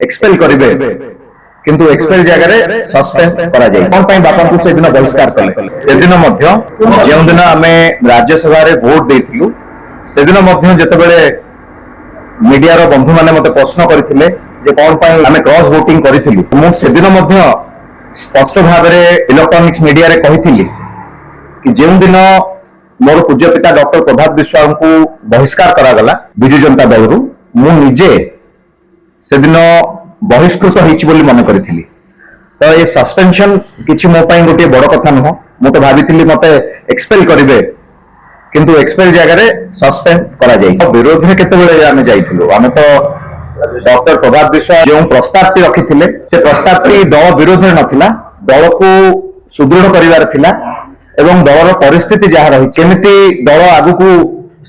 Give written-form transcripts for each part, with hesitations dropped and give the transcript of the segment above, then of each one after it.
expel करिवे किंतु expel जगह रे सस्पेंड करा जाय कोन पई बापा को से दिन बहिष्कार कले से दिन मध्य जे दिन आमे राज्यसभा रे वोट देथिलु से दिन मध्य जते बेले मीडिया रो बंधु माने मते प्रश्न करथिले जे कोन पई आमे क्रॉस वोटिंग करथिलु मु से दिन मध्य स्पष्ट भाव रे इलेक्ट्रॉनिक्स मीडिया रे कहिथिली कि जे दिन मोर पूज्य पिता डॉक्टर प्रभात विश्वास को बहिष्कार करा गला बिजु जनता दल रु मु निजे से दिन बहिष्कृत होइछि बोली मन करथिली तो ये सस्पेंशन किछि मो पई गोटे बड़ कथा न मु तो भाबिथिली मते एक्सपेल करिवे किंतु एक्सपेल जगह रे सस्पेंड करा जाय विरोध रे केते बेले आमे जाइथिलु आमे तो डॉक्टर प्रभात विश्वास जो प्रस्ताव टी रखिथिले से प्रस्ताव टी दल विरोध रे नथिला दल को सुदृढ़ करिवार थिला एवं दलर परिस्थिति जहाँ रही केमिति दल आगु को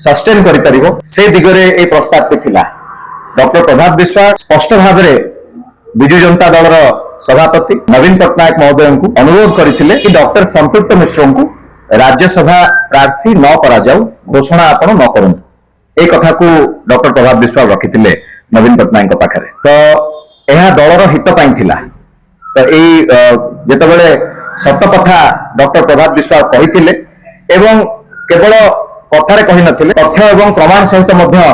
सस्टेन करि परिबो से दिगरे ए प्रस्ताव टी थिला डॉक्टर प्रभात विश्वास स्पष्ट भाव रे बिजु जनता दलर सभापति नवीन पट्टनायक महोदय को अनुरोध करथिले कि डॉक्टर संतृप्त मिश्र को राज्यसभा प्रार्थी न करा जाऊ घोषणा आपण न करंतु ए कथा को डॉक्टर प्रभात विश्वास रखिथिले नवीन पट्टनायक पाखरे तो यह दलर हित पाई थिला तो एई जेतेबेले सत कथा डॉक्टर प्रभात विश्वास कहिथिले एवं केवल कथारे कहि नथिले तथ्य एवं प्रमाण सहित मध्य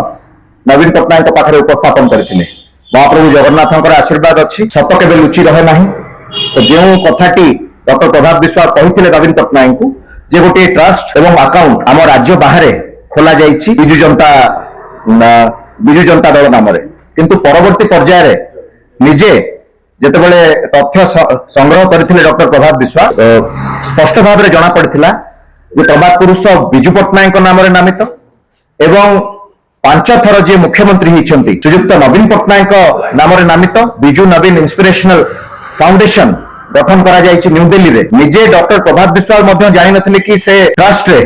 नवीन पट्टनायक पाखरे उपस्थापन करथिले महाप्रभु जगन्नाथଙ୍କର आशीर्वाद अछि सत केबे लुचि रहे नाही तो जो कथाटी डॉक्टर प्रभात विश्वास कहिथिले नवीन पट्टनायक को जे गोटे ट्रस्ट एवं अकाउंट आम राज्य बाहर खोला जाइछि बिजु जनता दल नाम किंतु परवर्ती पर्याय निजे जेतेबेले तथ्य संग्रह करथिले डॉक्टर प्रभात विश्वास स्पष्ट भाव में जना पड़िथिला जे प्रभात पुरुष बिजु पट्टनायक नाम नामित एवं 5 थर जे मुख्यमंत्री होइछंती श्रीयुक्त नवीन पट्टनायक नाम नामित बिजु नवीन इंस्पिरेशनल फाउंडेशन गठन करा जाइछि न्यू दिल्ली रे निजे डॉक्टर प्रभात विश्वास मध्य जानि नथिले कि से ट्रस्ट रे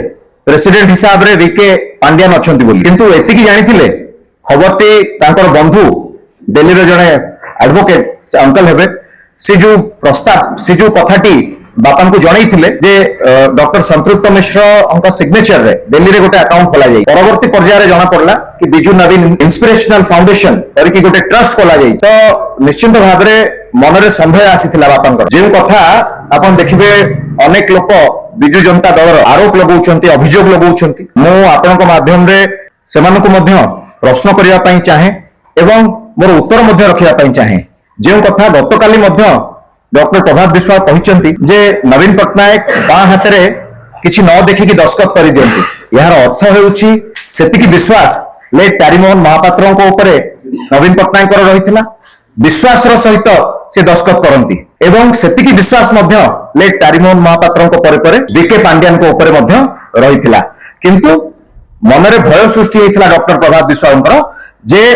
प्रेसिडेंट हिसाब रे वीके पांड्यान अछंती बोली किंतु एतिकी जानिथिले खबरटी तांकर बंधु दिल्ली रे जणे एडवोकेट से अंकल हेबे से जो प्रस्ताव से जो कथाटी बापा को जनईथिले जे डॉक्टर संतृप्त मिश्र अंक सिग्नेचर रे दिल्ली रे गोटे अकाउंट खोला जाई परवर्ती पर्याय जना पड़ला कि बिजु नवीन इंस्पिरेशनल फाउंडेशन करके गोटे ट्रस्ट खोला जाई तो निश्चित भाव रे मन रे संदेह आसीथिला बापांकर जे कथा आपण देखिबे अनेक लोक बिजु जनता दलर आरोप लगाउछंती अभियोग लगाउछंती मु आपनक माध्यम रे सेमानकु मध्य प्रश्न करिया पई चाहे एवं मोर उत्तर मध्य रखिया पई चाहे जो कथा गतकाली मध्य डॉक्टर प्रभात विश्वास कहते जे नवीन पट्टनायक बाँ हाथ में किसी न देखिकी दस्खत कर दियंती यार अर्थ हेउछि सेतिकी विश्वास लेट प्यारीमोहन महापात्र ऊपर नवीन पट्टनायक रही विश्वास सहित से दस्खत करती एवं सेतिकी विश्वास मध्य लेट प्यारीमोहन महापात्र पर बीके पांड्यान ऊपर रही किंतु मनरे भय सृष्टि होता डॉक्टर प्रभात विश्वास जे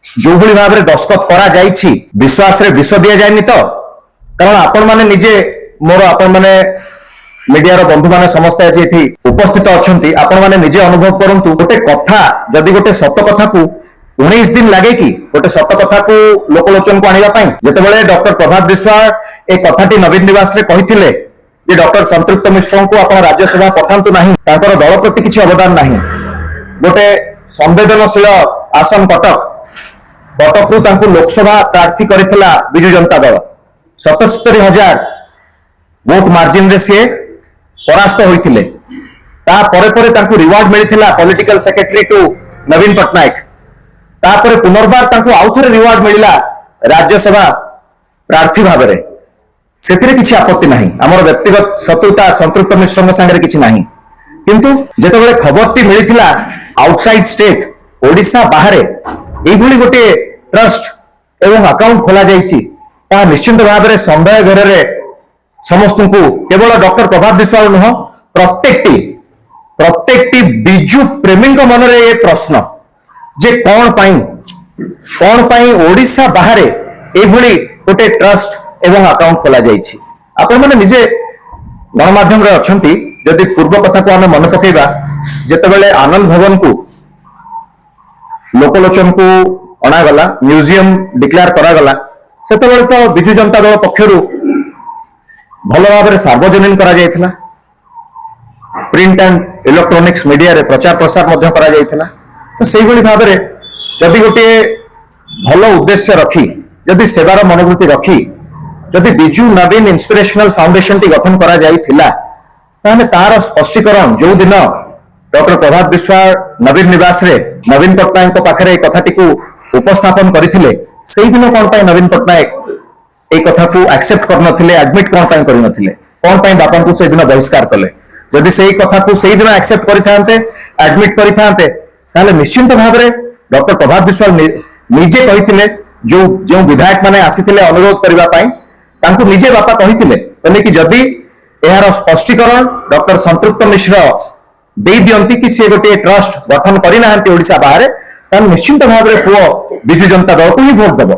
जो भली भाव में दस्खत करा जाइछि विश्वास रे विष दिया जायनि तो कारण आपण माने निजे मोर आपण माने मीडिया रो बंधु माने समस्त आज एठी उपस्थित अछंती आपण माने निजे अनुभव करंतु गोटे कथा जदि गोटे सत कथा को 19 दिन लागे कि गोटे सत कथा को लोकलोचन को आनिबा पई जेतेबेले डॉक्टर प्रभात विश्वास ए कथाटी नवीन निवास रे कहिथिले जे डॉक्टर संतृप्त मिश्र को आपण राज्यसभा पठांतु नाही तांकर दल प्रति किछि अवदान नाही गोटे संवेदनशील आसन कटक लोकसभा प्रार्थी करथिला बिजु जनता दल 77,000 वोट मार्जिन रे से परास्त होइथिले ता परे तांकु रिवार्ड मिलिथिला पॉलिटिकल सेक्रेटरी टू नवीन पट्टनायक ता परे पुनर्बार तांकु आउथरे रिवार्ड मिलिला राज्यसभा प्रार्थी भाव रे सेतिरे किछि आपत्ति नाही हमर व्यक्तिगत शत्रुता संतृप्त मिश्र संगे किछि नाही किंतु जेतेबेले खबरटी मिलिथिला आउटसाइड स्टेट ओडिसा बाहर एई भली गोटे ट्रस्ट एवं अकाउंट खोला जाइछि ता निश्चित भाव में संदेह घर में समस्त को केवल डॉक्टर प्रभात विश्वास नुह प्रत्येकटी बिजु प्रेमी मन में ये प्रश्न जे कौन पाई ओडिशा बाहर एभली गोटे ट्रस्ट एवं अकाउंट खोला जाइछि आपण माने निजे गणमाध्यम रे अछंती जदि पूर्व कथा को आमे मन पकेबा जेतेबेले आनंद भवन को लोकलोचन को अणागला म्यूजियम डिक्लेयर करागला सेतेबेले तो बिजु जनता दल पक्षरु भल भाव में सार्वजनीन करा जायथिला प्रिंट एंड इलेक्ट्रॉनिक्स मीडिया रे प्रचार प्रसार मध्य करा जायथिला तो सेही भली भाव में जदि गोटे भल उद्देश्य रखी जदि सेवार मनोवृत्ति रखी जदि बिजू नवीन इंस्पिरेशनल फाउंडेशन टी गठन करा जाइथिला ताहले तार स्पष्टीकरण जो दिन डॉक्टर प्रभात विश्वास नवीन निवास रे नवीन पट्टनायक पाखरे कथाटी को उपस्थापन करथिले सेही दिन कोन पय नवीन पट्टनायक ए कथा को एक्सेप्ट करनथिले एडमिट कोन पय करनथिले कोन पय बापन को से दिन बहिष्कार कले जदि सेही कथा को सेही दिन एक्सेप्ट करिथांते एडमिट करिथांते ताहले निश्चित भाव रे डॉक्टर प्रभात विश्वास निजे कहिथिले जो जो विधायक माने आसीथिले अनुरोध करबा पय तांको निजे बापा कहिथिले कहले कि जदि एहार स्पष्टीकरण डॉक्टर संतृप्त मिश्र दे दियंती कि से गोटे ट्रस्ट गठन करिनाहांती ओडिसा बाहर तान निश्चित भाव रे पुओ बिजू जनता दल को ही वोट देबो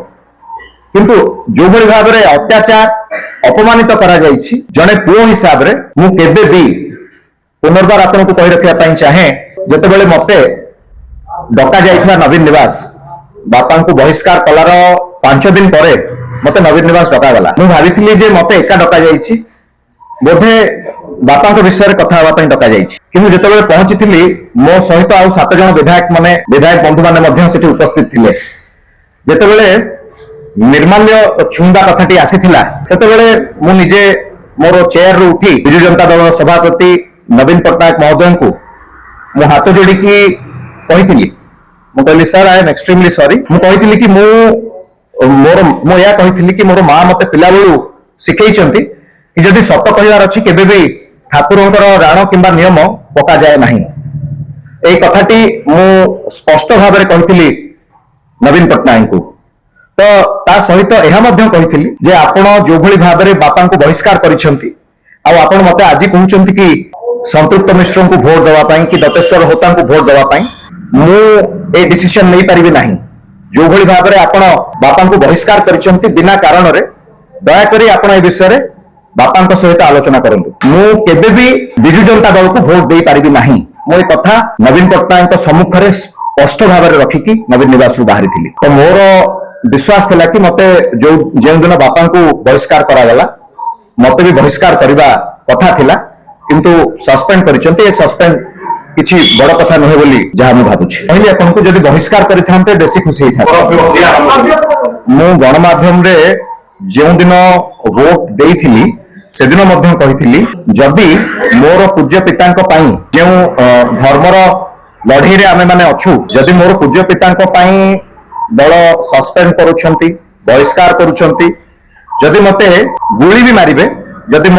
किंतु जो भली भाव रे अत्याचार अपमानित करा जायछि जने पुओ हिसाब रे मु केबे भी पुनर्बार आपन को कहि रखिया पई चाहे जते बेले मते डका जाइथिला नवीन निवास बापा को बहिष्कार कलार 5 दिन परे मते नवीन निवास डका गला मु भाबिथिली जे मते एका डका जाइछि बोधे बापा विषय में कथा हवा डका जाइछि किंतु जेतेबेले पहुंचीथिली मो सहित आउ 7 जन विधायक बंधु माने सेठी उपस्थित थिले जेतेबेले निर्माल्य छुंदा कथाटी आसीथिला सेतेबेले मु निजे मोर चेयर रु उठी बिजू जनता दल सभापति नवीन पट्टनायक महोदय को मु हाथ जोड़ी की कहिथिली मु कहली sir I am extremely sorry मु कहिथिली कि मो या कहिथिली कि मोर मां मते पिला बेलू सिखैचंती कि जदि सत कहिवार अछि केबे भी ठाकुरंकर राण किंबा नियम पका जाए नहीं ए कथाटी मु स्पष्ट भाव में कहिथिली नवीन पट्टनायक को तो ता सहित एहा मध्य कहिथिली जे आपण जो भली भाव में बापा को बहिष्कार करिसंती आ आपण मते आज कहउचंती कि संतृप्त मिश्र को भोट देवा पई कि दतेश्वर होता को भोट देवा पई मु ए डिसीजन नहीं पारिबी नहीं जो भली भाव में आपण बापा को बहिष्कार करिसंती बिना कारण रे दया करी आपण ए विषय रे बापा सहित आलोचना करंतु मु केबे भी बिजू जनता दल को भोट दे पारिबी नहीं मो ए कथा नवीन पट्टनायक सम्मुख रे स्पष्ट भाव में रखिकी नवीन निवास रु बाहरी थिली तो मोर विश्वास थिला कि मते जो जेन दिन बापा को बहिष्कार करा गला मते भी बहिष्कार करबा कथा थिला किंतु सस्पेंड करिसंती ए सस्पेंड किछि बड़ कथा नहे बोली जहा मु भाबुछि पहिले आपन को जदि बहिष्कार करिथांते बेसी खुशी हिथा मु गणमाध्यम रे जो दिन वोट देइथिली से दिन मध्य कहिथिली जदि मोर पूज्य पितांक पई जो धर्मर लढई रे आमे माने अछु जदि मोर पूज्य पितांक पई दल सस्पेंड करूछंती बहिष्कार करूछंती जदि मते गुली भी मारिबे जदि